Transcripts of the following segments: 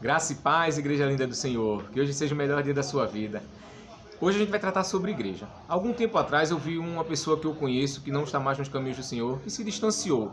Graça e paz, igreja linda do Senhor. Que hoje seja o melhor dia da sua vida. Hoje a gente vai tratar sobre igreja. Algum tempo atrás eu vi uma pessoa que eu conheço, que não está mais nos caminhos do Senhor, que se distanciou,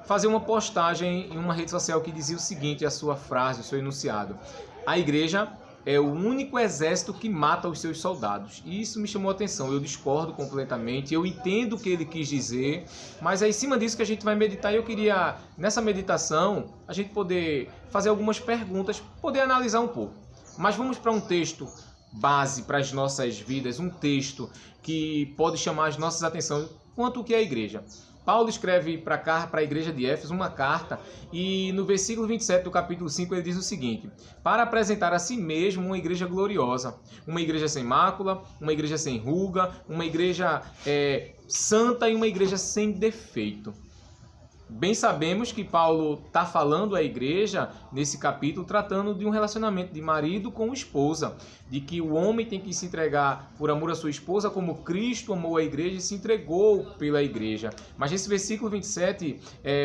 fazer uma postagem em uma rede social que dizia o seguinte, a sua frase, o seu enunciado: a igreja é o único exército que mata os seus soldados. E isso me chamou a atenção. Eu discordo completamente. Eu entendo o que ele quis dizer, mas é em cima disso que a gente vai meditar. E eu queria, nessa meditação, a gente poder fazer algumas perguntas, poder analisar um pouco. Mas vamos para um texto base para as nossas vidas, um texto que pode chamar as nossas atenções quanto o que é a igreja. Paulo escreve para a igreja de Éfeso uma carta e no versículo 27 do capítulo 5 ele diz o seguinte: para apresentar a si mesmo uma igreja gloriosa, uma igreja sem mácula, uma igreja sem ruga, uma igreja santa e uma igreja sem defeito. Bem sabemos que Paulo está falando à igreja, nesse capítulo, tratando de um relacionamento de marido com esposa, de que o homem tem que se entregar por amor à sua esposa, como Cristo amou a igreja e se entregou pela igreja. Mas nesse versículo 27,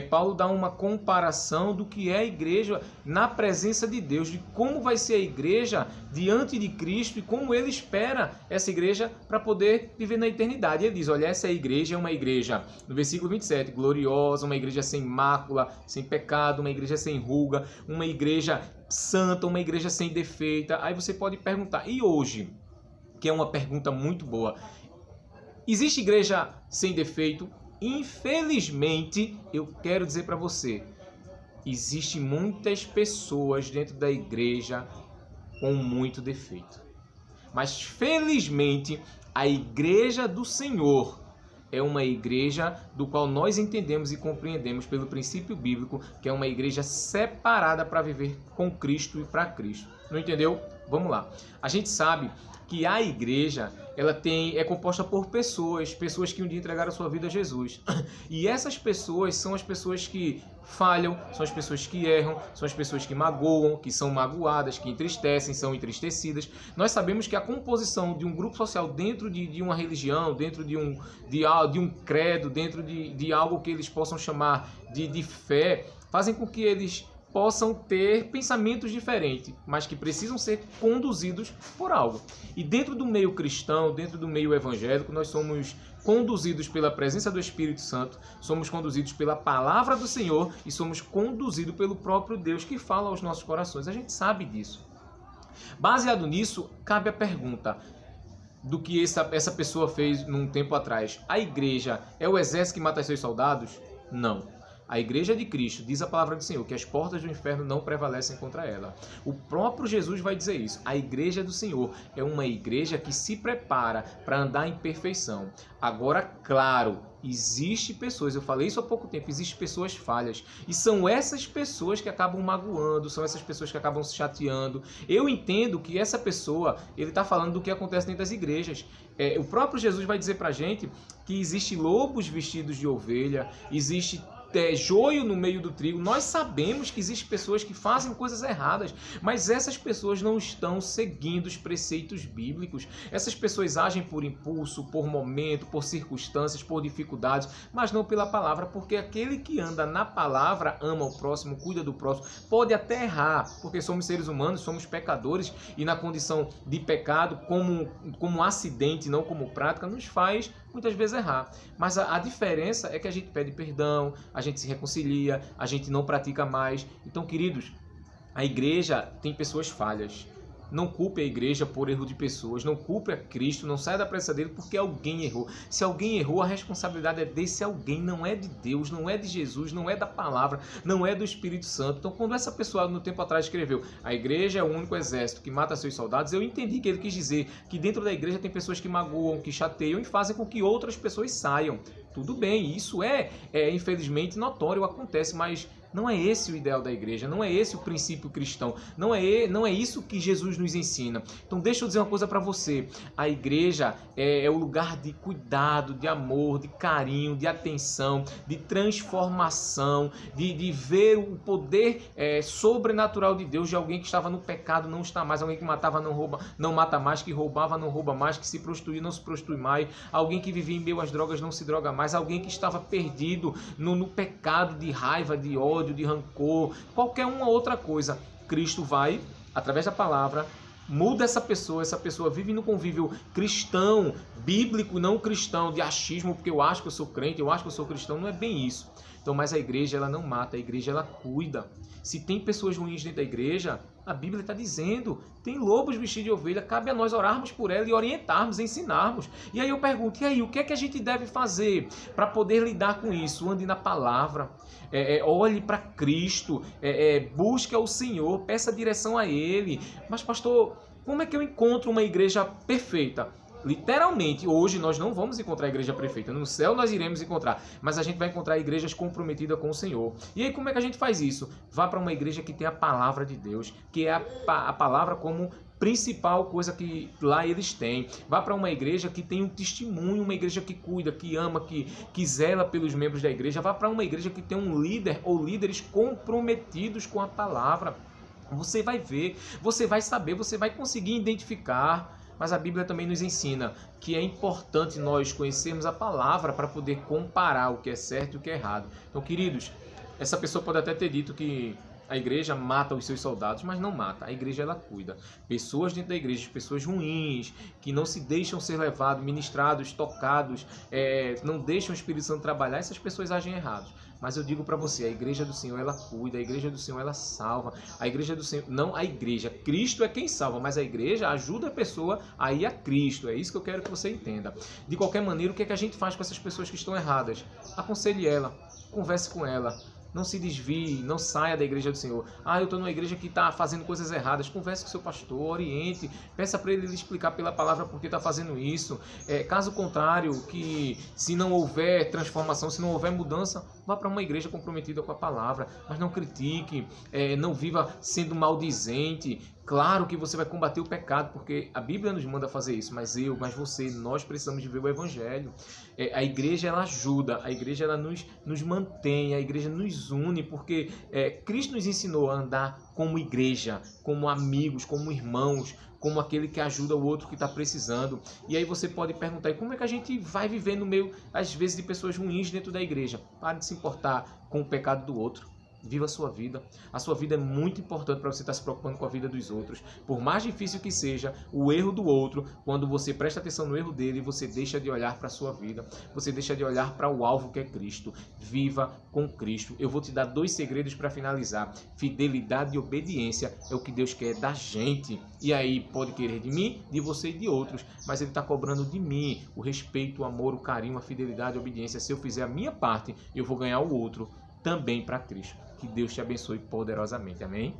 Paulo dá uma comparação do que é a igreja na presença de Deus, de como vai ser a igreja diante de Cristo e como ele espera essa igreja para poder viver na eternidade. Ele diz, olha, essa igreja é uma igreja, no versículo 27, gloriosa, uma igreja sem mácula, sem pecado, uma igreja sem ruga, uma igreja santa, uma igreja sem defeito. Aí você pode perguntar, e hoje? Que é uma pergunta muito boa. Existe igreja sem defeito? Infelizmente, eu quero dizer para você, existem muitas pessoas dentro da igreja com muito defeito. Mas felizmente, a igreja do Senhor é uma igreja do qual nós entendemos e compreendemos pelo princípio bíblico que é uma igreja separada para viver com Cristo e para Cristo. Não entendeu? Vamos lá. A gente sabe que a igreja é composta por pessoas que um dia entregaram a sua vida a Jesus. E essas pessoas são as pessoas que falham, são as pessoas que erram, são as pessoas que magoam, que são magoadas, que entristecem, são entristecidas. Nós sabemos que a composição de um grupo social dentro de uma religião, dentro de um credo, dentro de algo que eles possam chamar de fé, fazem com que eles possam ter pensamentos diferentes, mas que precisam ser conduzidos por algo. E dentro do meio cristão, dentro do meio evangélico, nós somos conduzidos pela presença do Espírito Santo, somos conduzidos pela palavra do Senhor e somos conduzidos pelo próprio Deus que fala aos nossos corações. A gente sabe disso. Baseado nisso, cabe a pergunta do que essa pessoa fez num tempo atrás. A igreja é o exército que mata seus soldados? Não. A igreja de Cristo, diz a palavra do Senhor, que as portas do inferno não prevalecem contra ela. O próprio Jesus vai dizer isso. A igreja do Senhor é uma igreja que se prepara para andar em perfeição. Agora, claro, existem pessoas, eu falei isso há pouco tempo, existem pessoas falhas. E são essas pessoas que acabam magoando, são essas pessoas que acabam se chateando. Eu entendo que essa pessoa, ele está falando do que acontece dentro das igrejas. O próprio Jesus vai dizer para a gente que existem lobos vestidos de ovelha, existe joio no meio do trigo. Nós sabemos que existem pessoas que fazem coisas erradas, mas essas pessoas não estão seguindo os preceitos bíblicos. Essas pessoas agem por impulso, por momento, por circunstâncias, por dificuldades, mas não pela palavra, porque aquele que anda na palavra ama o próximo, cuida do próximo, pode até errar, porque somos seres humanos, somos pecadores e na condição de pecado, como acidente, não como prática, nos faz muitas vezes errar. Mas a diferença é que a gente pede perdão, a gente se reconcilia, a gente não pratica mais. Então, queridos, a igreja tem pessoas falhas. Não culpe a igreja por erro de pessoas, não culpe a Cristo, não saia da presença dele porque alguém errou. Se alguém errou, a responsabilidade é desse alguém, não é de Deus, não é de Jesus, não é da palavra, não é do Espírito Santo. Então, quando essa pessoa no tempo atrás escreveu, a igreja é o único exército que mata seus soldados, eu entendi que ele quis dizer que dentro da igreja tem pessoas que magoam, que chateiam e fazem com que outras pessoas saiam. Tudo bem, isso infelizmente notório, acontece, mas não é esse o ideal da igreja, não é esse o princípio cristão, não é isso que Jesus nos ensina. Então deixa eu dizer uma coisa para você, a igreja é o lugar de cuidado, de amor, de carinho, de atenção, de transformação, de ver o poder sobrenatural de Deus, de alguém que estava no pecado, não está mais, alguém que matava, não mata mais, que roubava, não rouba mais, que se prostituía, não se prostitui mais, alguém que vivia em meio às drogas, não se droga mais, alguém que estava perdido no pecado de raiva, de ódio, de rancor, qualquer uma outra coisa. Cristo vai, através da palavra, muda essa pessoa vive no convívio cristão, bíblico, não cristão, de achismo, porque eu acho que eu sou crente, eu acho que eu sou cristão, não é bem isso. Então, mas a igreja, ela não mata, a igreja, ela cuida. Se tem pessoas ruins dentro da igreja, a Bíblia está dizendo, tem lobos vestidos de ovelha, cabe a nós orarmos por ela e orientarmos, ensinarmos. E aí eu pergunto, e aí, o que é que a gente deve fazer para poder lidar com isso? Ande na palavra, olhe para Cristo, busque ao Senhor, peça direção a Ele. Mas pastor, como é que eu encontro uma igreja perfeita? Literalmente, hoje nós não vamos encontrar a igreja perfeita. No céu nós iremos encontrar, mas a gente vai encontrar igrejas comprometidas com o Senhor. E aí como é que a gente faz isso? Vá para uma igreja que tem a palavra de Deus, que é a palavra como principal coisa que lá eles têm. Vá para uma igreja que tem um testemunho, uma igreja que cuida, que ama, que zela pelos membros da igreja. Vá para uma igreja que tem um líder ou líderes comprometidos com a palavra. Você vai ver, você vai saber, você vai conseguir identificar. Mas a Bíblia também nos ensina que é importante nós conhecermos a palavra para poder comparar o que é certo e o que é errado. Então, queridos, essa pessoa pode até ter dito que a igreja mata os seus soldados, mas não mata. A igreja, ela cuida. Pessoas dentro da igreja, pessoas ruins, que não se deixam ser levados, ministrados, tocados, não deixam o Espírito Santo trabalhar, essas pessoas agem errados. Mas eu digo para você, a igreja do Senhor, ela cuida, a igreja do Senhor, ela salva. A igreja do Senhor, não a igreja, Cristo é quem salva, mas a igreja ajuda a pessoa a ir a Cristo. É isso que eu quero que você entenda. De qualquer maneira, o que é que a gente faz com essas pessoas que estão erradas? Aconselhe ela, converse com ela. Não se desvie, não saia da igreja do Senhor. Eu estou numa igreja que está fazendo coisas erradas. Converse com o seu pastor, oriente, peça para ele lhe explicar pela palavra por que está fazendo isso. Caso contrário, que se não houver transformação, se não houver mudança, vá para uma igreja comprometida com a palavra. Mas não critique, não viva sendo maldizente. Claro que você vai combater o pecado, porque a Bíblia nos manda fazer isso, mas você, nós precisamos viver o Evangelho. A igreja, ela ajuda, a igreja, ela nos mantém, a igreja nos une, porque Cristo nos ensinou a andar como igreja, como amigos, como irmãos, como aquele que ajuda o outro que está precisando. E aí você pode perguntar, e como é que a gente vai viver no meio, às vezes, de pessoas ruins dentro da igreja? Pare de se importar com o pecado do outro. Viva a sua vida. A sua vida é muito importante para você estar se preocupando com a vida dos outros. Por mais difícil que seja o erro do outro, quando você presta atenção no erro dele, você deixa de olhar para a sua vida. Você deixa de olhar para o alvo que é Cristo. Viva com Cristo. Eu vou te dar 2 segredos para finalizar. Fidelidade e obediência é o que Deus quer da gente. E aí pode querer de mim, de você e de outros. Mas Ele está cobrando de mim o respeito, o amor, o carinho, a fidelidade e a obediência. Se eu fizer a minha parte, eu vou ganhar o outro também para Cristo. Que Deus te abençoe poderosamente. Amém?